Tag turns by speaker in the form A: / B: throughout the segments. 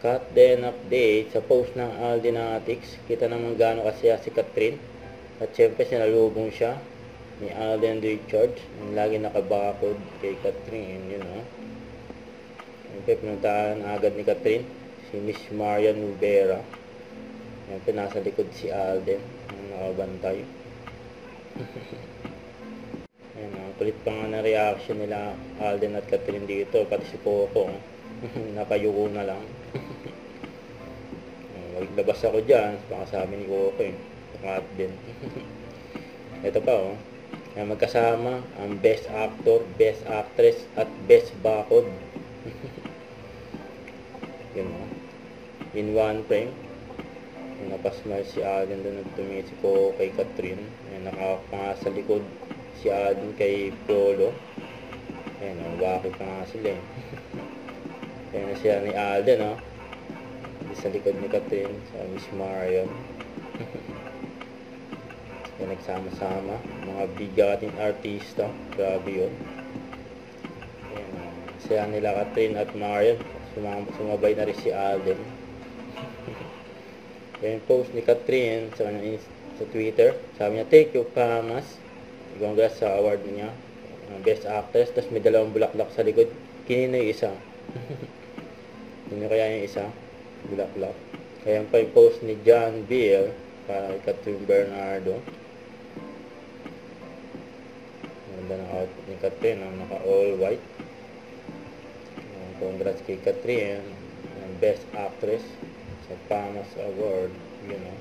A: Cut then update sa post ng Aldenatics. Kita naman gaano kasaya si Catherine. At syempre sinalubong siya ni Alden Richards. Yung lagi nakabakod kay Catherine. Yun o. Siyempre pinuntahan agad ni Catherine si Miss Marian Rivera. Siyempre nasa likod si Alden. Yung nakabantay. Ayan o. Kulit pa nga na reaction nila Alden at Catherine dito. Pati si Coco. Nakayuko na lang. Maglabas ako dyan. Pakasabi ni Coco eh. Pakat din. Ito pa oh. Magkasama ang Best Actor, Best Actress at Best Bakod. Yun oh. In one frame. Napasmile si Alden doon at tumingin si Coco kay Catherine. Nakapanga sa likod si Alden kay Prolo. Ayan oh. Bakit pa nga sila eh. Ayan na siya ni Alden, no? Sa likod ni Catherine, sa Miss Marion. Ayan, nagsama-sama. Mga bigating artista. Grabe yun. Ayan, siya nila Catherine at Marion. Sumabay na rin si Alden. Ayan, post ni Catherine sa Twitter. Sabi niya, thank you, Pamas. Congrats sa award niya. Best Actress. Tapos may dalawang bulaklak sa likod. Kinino yung isa. Yun kaya yung isa, bulaklak. Kaya pa yung post ni John Bill para kay Catherine Bernardo. Maganda ng outfit ni Catherine, naka all white. Congrats kay Catherine, Best Actress sa Pamas Award, you know.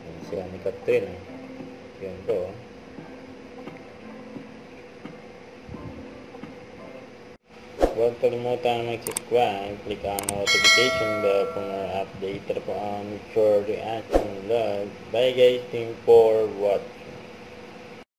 A: Yan sila ni Catherine eh. Yun po. Huwag kalimutan mag-subscribe, click ang notification bell for more update po ang future reaction vlog. Bye guys, thank you for watching.